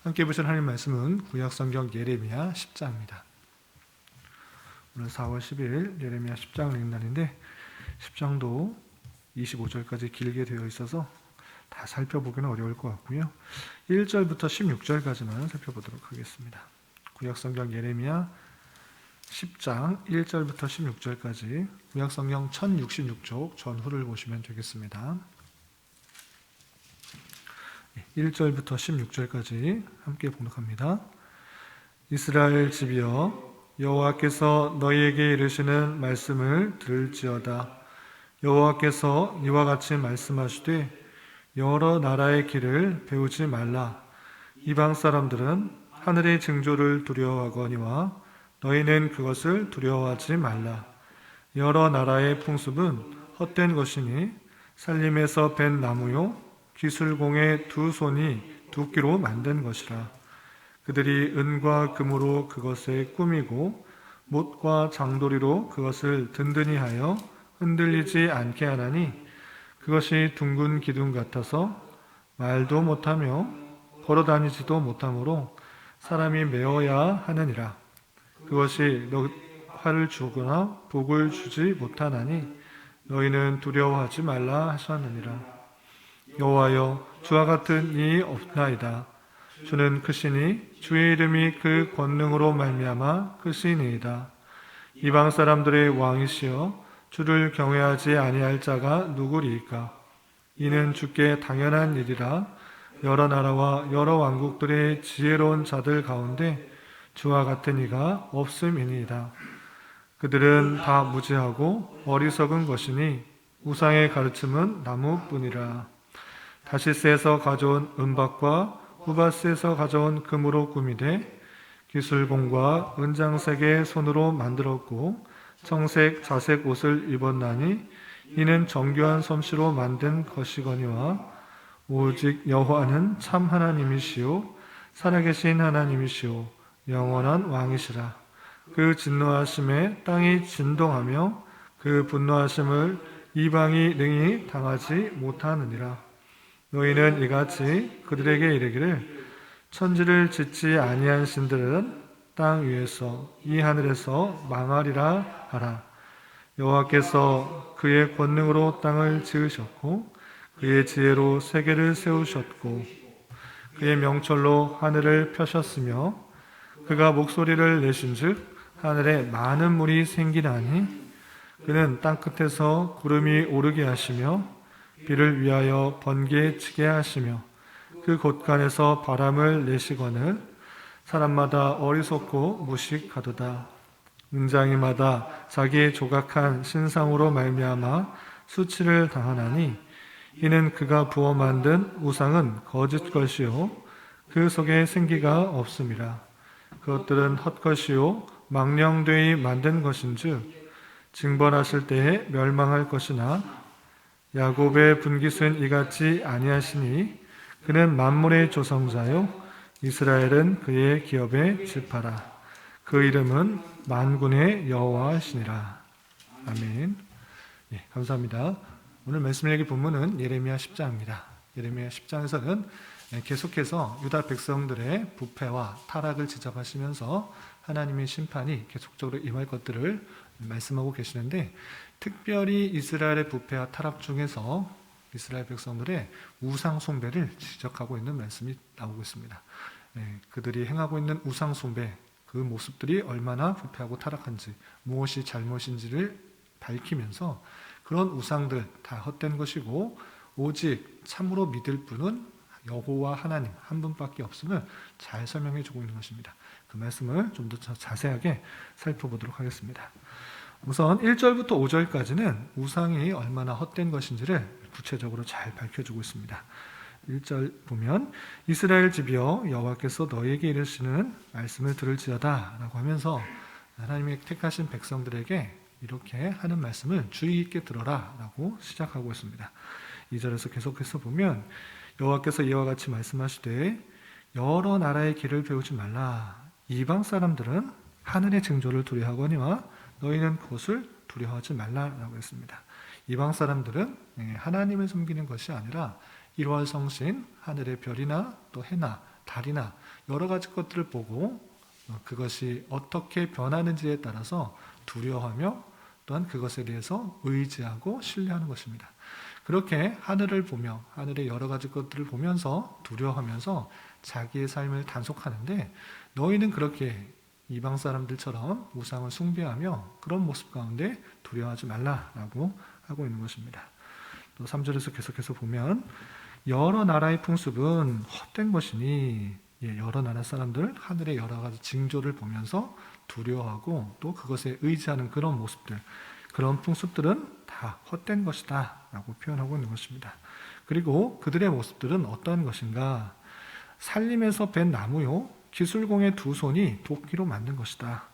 함께 보실 하나님 말씀은 구약성경 예레미야 10장입니다. 오늘 4월 10일 예레미야 10장 읽는 날인데 10장도 25절까지 길게 되어 있어서 다 살펴보기는 어려울 것 같고요. 1절부터 16절까지만 살펴보도록 하겠습니다. 구약성경 예레미야 10장 1절부터 16절까지 구약성경 1066쪽 전후를 보시면 되겠습니다. 1절부터 16절까지 함께 봉독합니다. 이스라엘 집이여, 여호와께서 너희에게 이르시는 말씀을 들을지어다. 여호와께서 이와 같이 말씀하시되 여러 나라의 길을 배우지 말라. 이방 사람들은 하늘의 징조를 두려워하거니와 너희는 그것을 두려워하지 말라. 여러 나라의 풍습은 헛된 것이니 살림에서 벤 나무요 기술공의 두 손이 두께로 만든 것이라. 그들이 은과 금으로 그것에 꾸미고 못과 장도리로 그것을 든든히 하여 흔들리지 않게 하나니 그것이 둥근 기둥 같아서 말도 못하며 걸어다니지도 못하므로 사람이 메어야 하느니라. 그것이 너 화를 주거나 복을 주지 못하나니 너희는 두려워하지 말라 하셨느니라. 여호와여, 주와 같은 이 없나이다. 주는 크시니 주의 이름이 그 권능으로 말미암아 크시니이다. 이방 사람들의 왕이시여, 주를 경외하지 아니할 자가 누구리이까? 이는 주께 당연한 일이라. 여러 나라와 여러 왕국들의 지혜로운 자들 가운데 주와 같은 이가 없음이니이다. 그들은 다 무지하고 어리석은 것이니 우상의 가르침은 나무뿐이라. 다시스에서 가져온 은박과 후바스에서 가져온 금으로 꾸미되 기술공과 은장색의 손으로 만들었고 청색, 자색 옷을 입었나니 이는 정교한 솜씨로 만든 것이거니와 오직 여호와는 참 하나님이시오 살아계신 하나님이시오 영원한 왕이시라. 그 진노하심에 땅이 진동하며 그 분노하심을 이방이 능히 당하지 못하느니라. 너희는 이같이 그들에게 이르기를 천지를 짓지 아니한 신들은 땅 위에서 이 하늘에서 망하리라 하라. 여호와께서 그의 권능으로 땅을 지으셨고 그의 지혜로 세계를 세우셨고 그의 명철로 하늘을 펴셨으며 그가 목소리를 내신즉 하늘에 많은 물이 생기나니 그는 땅끝에서 구름이 오르게 하시며 비를 위하여 번개 치게 하시며 그 곳간에서 바람을 내시거늘 사람마다 어리석고 무식하도다. 은장이마다 자기의 조각한 신상으로 말미암아 수치를 당하나니 이는 그가 부어 만든 우상은 거짓 것이요 그 속에 생기가 없음이라. 그것들은 헛것이요 망령되이 만든 것인즉 징벌하실 때에 멸망할 것이나 야곱의 분깃은 이같이 아니하시니 그는 만물의 조성자요 이스라엘은 그의 기업의 지파라. 그 이름은 만군의 여호와시니라. 아멘. 예, 감사합니다. 오늘 말씀 읽기 본문은 예레미야 10장입니다. 예레미야 10장에서는 계속해서 유다 백성들의 부패와 타락을 지적하시면서 하나님의 심판이 계속적으로 임할 것들을 말씀하고 계시는데 특별히 이스라엘의 부패와 타락 중에서 이스라엘 백성들의 우상 숭배를 지적하고 있는 말씀이 나오고 있습니다. 그들이 행하고 있는 우상 숭배, 그 모습들이 얼마나 부패하고 타락한지, 무엇이 잘못인지를 밝히면서 그런 우상들 다 헛된 것이고 오직 참으로 믿을 분은 여호와 하나님 한 분밖에 없음을 잘 설명해 주고 있는 것입니다. 그 말씀을 좀 더 자세하게 살펴보도록 하겠습니다. 우선 1절부터 5절까지는 우상이 얼마나 헛된 것인지를 구체적으로 잘 밝혀주고 있습니다. 1절 보면 이스라엘 집이여 여호와께서 너희에게 이르시는 말씀을 들을지어다 라고 하면서 하나님의 택하신 백성들에게 이렇게 하는 말씀을 주의 있게 들어라 라고 시작하고 있습니다. 2절에서 계속해서 보면 여호와께서 이와 같이 말씀하시되 여러 나라의 길을 배우지 말라. 이방 사람들은 하늘의 징조를 두려워하거니와 너희는 그것을 두려워하지 말라라고 했습니다. 이방 사람들은 하나님을 섬기는 것이 아니라 일월성신, 하늘의 별이나 또 해나 달이나 여러 가지 것들을 보고 그것이 어떻게 변하는지에 따라서 두려워하며 또한 그것에 대해서 의지하고 신뢰하는 것입니다. 그렇게 하늘을 보며 하늘의 여러 가지 것들을 보면서 두려워하면서 자기의 삶을 단속하는데, 너희는 그렇게 이방 사람들처럼 우상을 숭배하며 그런 모습 가운데 두려워하지 말라라고 하고 있는 것입니다. 또 3절에서 계속해서 보면 여러 나라의 풍습은 헛된 것이니, 여러 나라 사람들 하늘의 여러 가지 징조를 보면서 두려워하고 또 그것에 의지하는 그런 모습들, 그런 풍습들은 다 헛된 것이다 라고 표현하고 있는 것입니다. 그리고 그들의 모습들은 어떤 것인가? 살림에서 벤 나무요 기술공의 두 손이 도끼로 만든 것이다.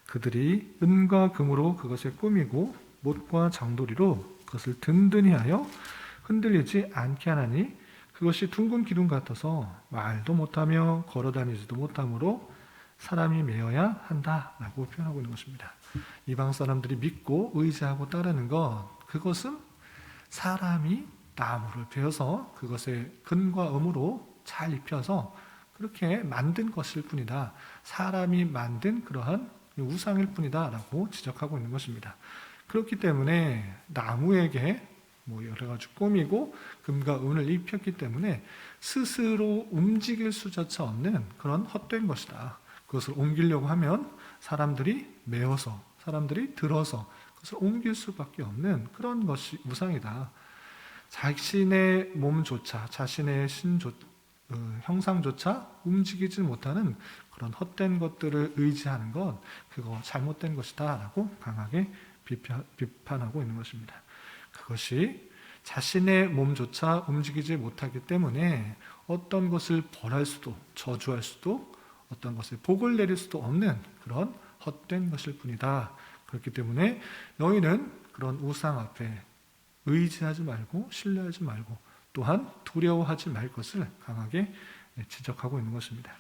그들이 은과 금으로 그것을 꾸미고 못과 장도리로 그것을 든든히 하여 흔들리지 않게 하나니, 그것이 둥근 기둥 같아서 말도 못하며 걸어다니지도 못하므로 사람이 메어야 한다라고 표현하고 있는 것입니다. 이방 사람들이 믿고 의지하고 따르는 것, 그것은 사람이 나무를 베어서 그것에 근과 음으로 잘 입혀서 그렇게 만든 것일 뿐이다. 사람이 만든 그러한 우상일 뿐이다 라고 지적하고 있는 것입니다. 그렇기 때문에 나무에게 여러 가지 꾸미고 금과 은을 입혔기 때문에 스스로 움직일 수조차 없는 그런 헛된 것이다. 그것을 옮기려고 하면 사람들이 메어서, 사람들이 들어서 그것을 옮길 수밖에 없는 그런 것이 우상이다. 자신의 몸조차, 자신의 형상조차 움직이지 못하는 그런 헛된 것들을 의지하는 것, 그거 잘못된 것이다 라고 강하게 비판하고 있는 것입니다. 그것이 자신의 몸조차 움직이지 못하기 때문에 어떤 것을 벌할 수도, 저주할 수도, 어떤 것에 복을 내릴 수도 없는 그런 헛된 것일 뿐이다. 그렇기 때문에 너희는 그런 우상 앞에 의지하지 말고 신뢰하지 말고 또한 두려워하지 말 것을 강하게 지적하고 있는 것입니다.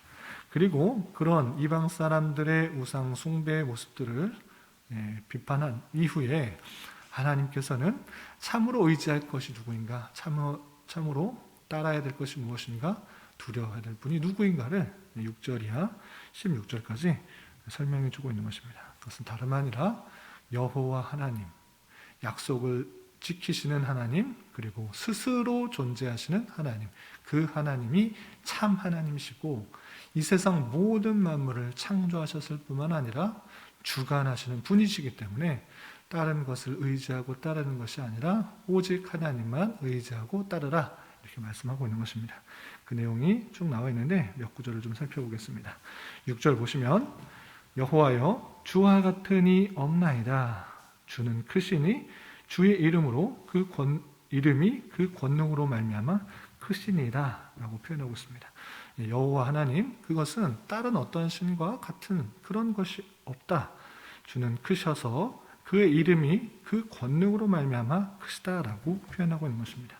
그리고 그런 이방 사람들의 우상 숭배의 모습들을 비판한 이후에 하나님께서는 참으로 의지할 것이 누구인가, 참으로 따라야 될 것이 무엇인가, 두려워해야 될 분이 누구인가를 6절 이하 16절까지 설명해 주고 있는 것입니다. 그것은 다름 아니라 여호와 하나님, 약속을 지키시는 하나님, 그리고 스스로 존재하시는 하나님, 그 하나님이 참 하나님이시고 이 세상 모든 만물을 창조하셨을 뿐만 아니라 주관하시는 분이시기 때문에 다른 것을 의지하고 따르는 것이 아니라 오직 하나님만 의지하고 따르라, 이렇게 말씀하고 있는 것입니다. 그 내용이 쭉 나와 있는데 몇 구절을 좀 살펴보겠습니다. 6절 보시면 여호와여 주와 같은 이 없나이다. 주는 크시니 주의 이름으로 이름이 그 권능으로 말미암아 크시니이다 라고 표현하고 있습니다. 여호와 하나님, 그것은 다른 어떤 신과 같은 그런 것이 없다. 주는 크셔서 그의 이름이 그 권능으로 말미암아 크시다라고 표현하고 있는 것입니다.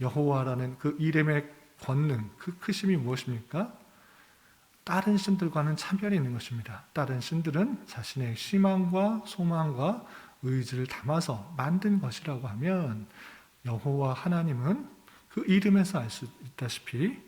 여호와라는 그 이름의 권능, 그 크심이 무엇입니까? 다른 신들과는 차별이 있는 것입니다. 다른 신들은 자신의 희망과 소망과 의지를 담아서 만든 것이라고 하면, 여호와 하나님은 그 이름에서 알 수 있다시피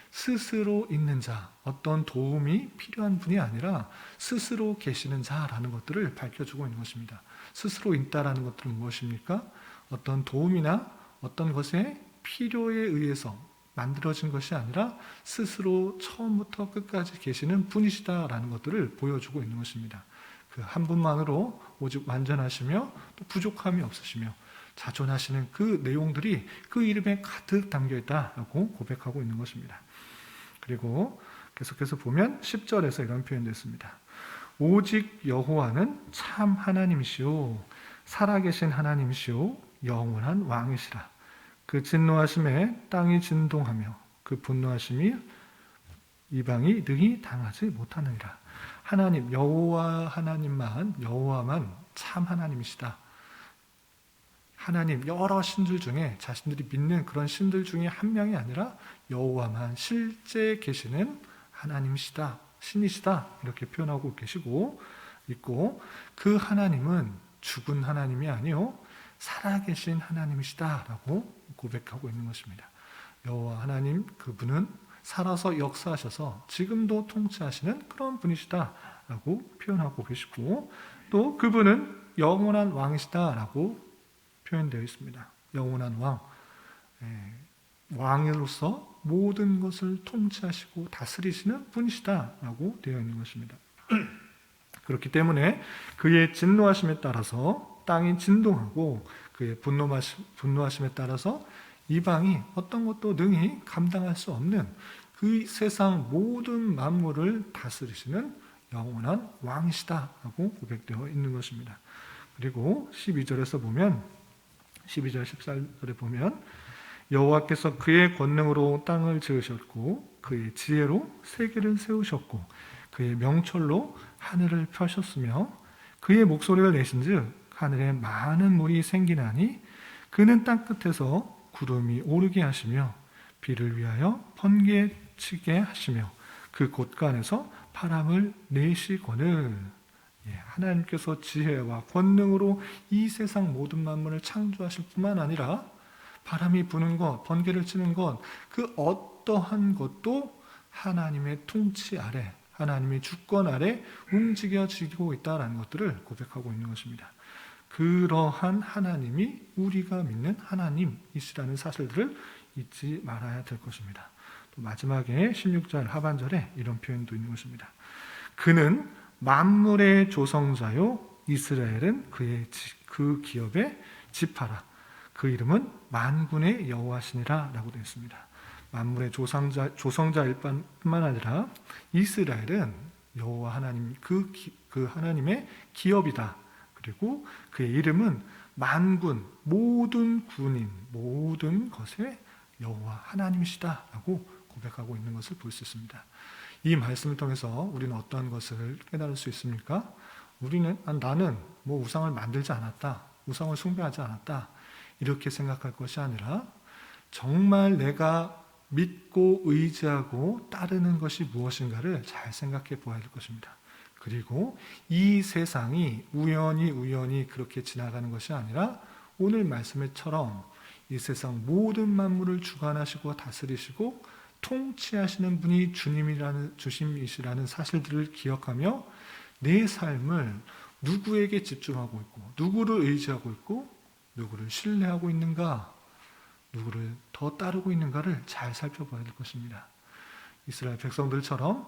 스스로 있는 자, 어떤 도움이 필요한 분이 아니라 스스로 계시는 자라는 것들을 밝혀주고 있는 것입니다. 스스로 있다라는 것들은 무엇입니까? 어떤 도움이나 어떤 것의 필요에 의해서 만들어진 것이 아니라 스스로 처음부터 끝까지 계시는 분이시다라는 것들을 보여주고 있는 것입니다. 그 한 분만으로 오직 완전하시며 또 부족함이 없으시며 자존하시는 그 내용들이 그 이름에 가득 담겨 있다라고 고백하고 있는 것입니다. 그리고 계속해서 보면 10절에서 이런 표현도 있습니다. 오직 여호와는 참 하나님이시오 살아계신 하나님이시오 영원한 왕이시라. 그 진노하심에 땅이 진동하며 그 분노하심이 이방이 능히 당하지 못하느니라. 하나님, 여호와만 참 하나님이시다. 하나님, 여러 신들 중에 자신들이 믿는 그런 신들 중에 한 명이 아니라 여호와만 실제 계시는 하나님이시다, 신이시다, 이렇게 표현하고 계시고 있고, 그 하나님은 죽은 하나님이 아니요 살아계신 하나님이시다라고 고백하고 있는 것입니다. 여호와 하나님, 그분은 살아서 역사하셔서 지금도 통치하시는 그런 분이시다라고 표현하고 계시고, 또 그분은 영원한 왕이시다라고 표현되어 있습니다. 영원한 왕, 왕으로서 모든 것을 통치하시고 다스리시는 분이시다라고 되어 있는 것입니다. 그렇기 때문에 그의 진노하심에 따라서 땅이 진동하고, 그의 분노하심에 따라서 이방이 어떤 것도 능히 감당할 수 없는 그 세상 모든 만물을 다스리시는 영원한 왕이시다라고 고백되어 있는 것입니다. 그리고 12절에서 보면, 12절 14절에 보면, 여호와께서 그의 권능으로 땅을 지으셨고 그의 지혜로 세계를 세우셨고 그의 명철로 하늘을 펴셨으며 그의 목소리를 내신즉 하늘에 많은 물이 생기나니 그는 땅끝에서 구름이 오르게 하시며 비를 위하여 번개치게 하시며 그 곳간에서 바람을 내시거늘. 하나님께서 지혜와 권능으로 이 세상 모든 만물을 창조하실 뿐만 아니라 바람이 부는 것, 번개를 치는 것, 그 어떠한 것도 하나님의 통치 아래, 하나님의 주권 아래 움직여지고 있다는 것들을 고백하고 있는 것입니다. 그러한 하나님이 우리가 믿는 하나님이시라는 사실들을 잊지 말아야 될 것입니다. 또 마지막에 16절 하반절에 이런 표현도 있는 것입니다. 그는 만물의 조성자요 이스라엘은 그 기업의 지파라. 그 이름은 만군의 여호와시니라 라고 되어 있습니다. 만물의 조성자일 뿐만 아니라 이스라엘은 여호와 하나님, 그 하나님의 기업이다. 그리고 그의 이름은 만군, 모든 군인, 모든 것의 여호와 하나님이시다 라고 고백하고 있는 것을 볼 수 있습니다. 이 말씀을 통해서 우리는 어떠한 것을 깨달을 수 있습니까? 우리는 나는 우상을 만들지 않았다, 우상을 숭배하지 않았다, 이렇게 생각할 것이 아니라 정말 내가 믿고 의지하고 따르는 것이 무엇인가를 잘 생각해 보아야 할 것입니다. 그리고 이 세상이 우연히 그렇게 지나가는 것이 아니라 오늘 말씀처럼 이 세상 모든 만물을 주관하시고 다스리시고 통치하시는 분이 주님이시라는 사실들을 기억하며 내 삶을 누구에게 집중하고 있고 누구를 의지하고 있고 누구를 신뢰하고 있는가, 누구를 더 따르고 있는가를 잘 살펴봐야 될 것입니다. 이스라엘 백성들처럼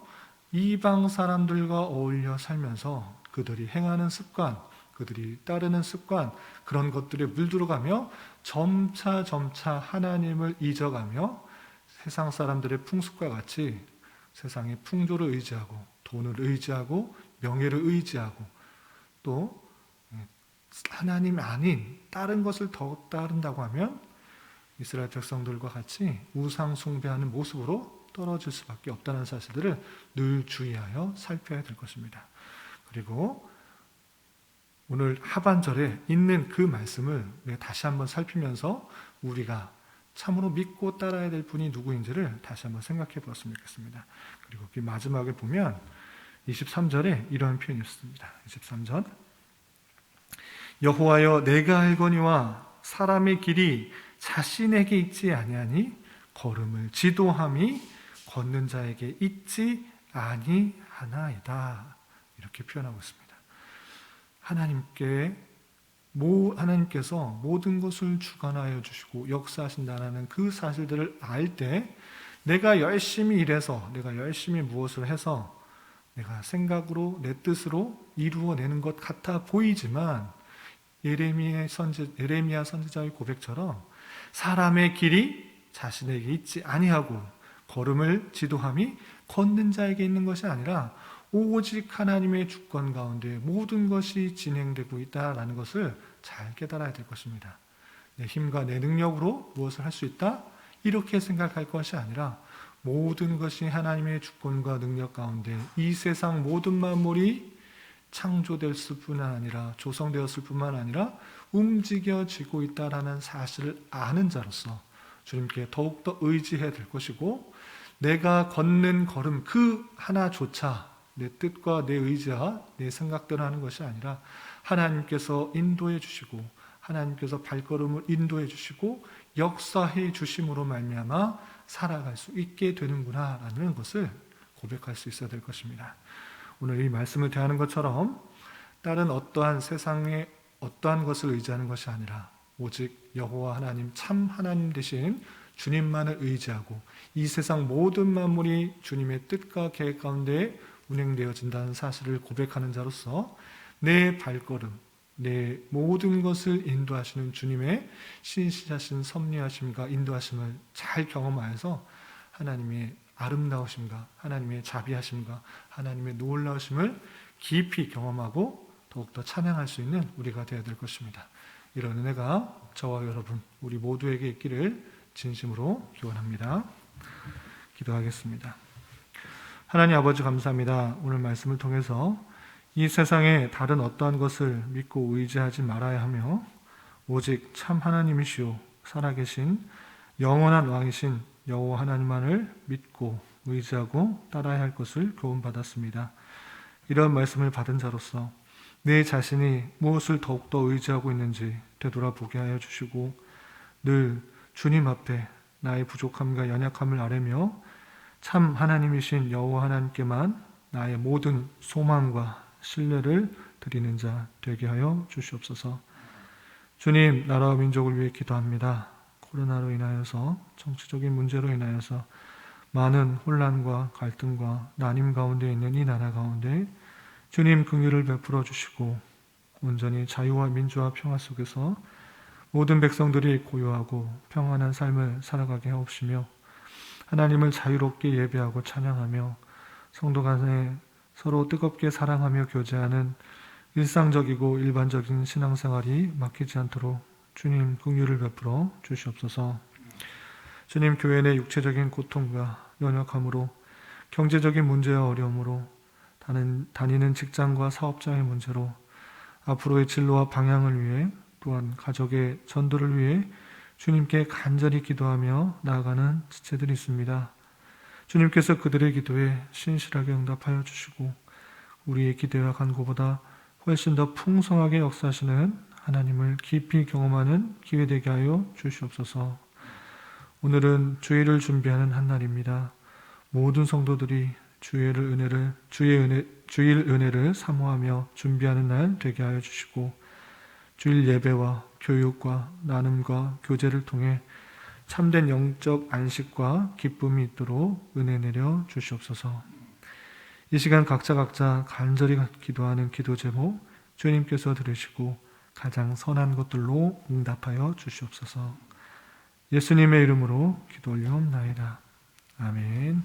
이방 사람들과 어울려 살면서 그들이 행하는 습관, 그들이 따르는 습관, 그런 것들에 물들어가며 점차 하나님을 잊어가며 세상 사람들의 풍습과 같이 세상의 풍조를 의지하고 돈을 의지하고 명예를 의지하고 또 하나님 아닌 다른 것을 더 따른다고 하면 이스라엘 백성들과 같이 우상 숭배하는 모습으로 떨어질 수밖에 없다는 사실들을 늘 주의하여 살펴야 될 것입니다. 그리고 오늘 하반절에 있는 그 말씀을 다시 한번 살피면서 우리가 참으로 믿고 따라야 될 분이 누구인지를 다시 한번 생각해 보았으면 좋겠습니다. 그리고 그 마지막에 보면 23절에 이런 표현이 있습니다. 23절 여호와여 내가 알거니와 사람의 길이 자신에게 있지 아니하니 걸음을 지도함이 걷는 자에게 있지 아니하나이다. 이렇게 표현하고 있습니다. 하나님께서 모든 것을 주관하여 주시고 역사하신다는 그 사실들을 알 때 내가 열심히 일해서 내가 열심히 무엇을 해서 내가 생각으로 내 뜻으로 이루어내는 것 같아 보이지만 예레미야 선지자의 고백처럼 사람의 길이 자신에게 있지 아니하고 걸음을 지도함이 걷는 자에게 있는 것이 아니라 오직 하나님의 주권 가운데 모든 것이 진행되고 있다라는 것을 잘 깨달아야 될 것입니다. 내 힘과 내 능력으로 무엇을 할 수 있다? 이렇게 생각할 것이 아니라 모든 것이 하나님의 주권과 능력 가운데 이 세상 모든 만물이 창조됐을 뿐만 아니라 조성되었을 뿐만 아니라 움직여지고 있다라는 사실을 아는 자로서 주님께 더욱더 의지해야 될 것이고 내가 걷는 걸음 그 하나조차 내 뜻과 내 의지와 내 생각대로 하는 것이 아니라 하나님께서 인도해 주시고 하나님께서 발걸음을 인도해 주시고 역사해 주심으로 말미암아 살아갈 수 있게 되는구나라는 것을 고백할 수 있어야 될 것입니다. 오늘 이 말씀을 대하는 것처럼 다른 어떠한 세상의 어떠한 것을 의지하는 것이 아니라 오직 여호와 하나님, 참 하나님 되신 주님만을 의지하고 이 세상 모든 만물이 주님의 뜻과 계획 가운데 운행되어진다는 사실을 고백하는 자로서 내 발걸음, 내 모든 것을 인도하시는 주님의 신실하신 섭리하심과 인도하심을 잘 경험하여서 하나님의 아름다우심과 하나님의 자비하심과 하나님의 놀라우심을 깊이 경험하고 더욱더 찬양할 수 있는 우리가 되어야 될 것입니다. 이런 은혜가 저와 여러분 우리 모두에게 있기를 진심으로 기원합니다. 기도하겠습니다. 하나님 아버지 감사합니다. 오늘 말씀을 통해서 이 세상에 다른 어떠한 것을 믿고 의지하지 말아야 하며 오직 참 하나님이시오 살아계신 영원한 왕이신 여호와 하나님만을 믿고 의지하고 따라야 할 것을 교훈받았습니다. 이런 말씀을 받은 자로서 내 자신이 무엇을 더욱더 의지하고 있는지 되돌아보게 하여 주시고 늘 주님 앞에 나의 부족함과 연약함을 아뢰며 참 하나님이신 여호와 하나님께만 나의 모든 소망과 신뢰를 드리는 자 되게 하여 주시옵소서. 주님, 나라와 민족을 위해 기도합니다. 코로나로 인하여서 정치적인 문제로 인하여서 많은 혼란과 갈등과 난임 가운데 있는 이 나라 가운데 주님 긍휼을 베풀어 주시고 온전히 자유와 민주와 평화 속에서 모든 백성들이 고요하고 평안한 삶을 살아가게 하옵시며 하나님을 자유롭게 예배하고 찬양하며 성도 간에 서로 뜨겁게 사랑하며 교제하는 일상적이고 일반적인 신앙생활이 막히지 않도록 주님 긍휼을 베풀어 주시옵소서. 주님, 교회 내 육체적인 고통과 연약함으로 경제적인 문제와 어려움으로 다니는 직장과 사업장의 문제로 앞으로의 진로와 방향을 위해 또한 가족의 전도를 위해 주님께 간절히 기도하며 나아가는 지체들이 있습니다. 주님께서 그들의 기도에 신실하게 응답하여 주시고 우리의 기대와 간구보다 훨씬 더 풍성하게 역사하시는 하나님을 깊이 경험하는 기회 되게 하여 주시옵소서. 오늘은 주일을 준비하는 한 날입니다. 모든 성도들이 주일 은혜를 사모하며 준비하는 날 되게 하여 주시고 주일 예배와 교육과 나눔과 교제를 통해 참된 영적 안식과 기쁨이 있도록 은혜 내려 주시옵소서. 이 시간 각자 간절히 기도하는 기도 제목 주님께서 들으시고 가장 선한 것들로 응답하여 주시옵소서. 예수님의 이름으로 기도 올려옵나이다. 아멘.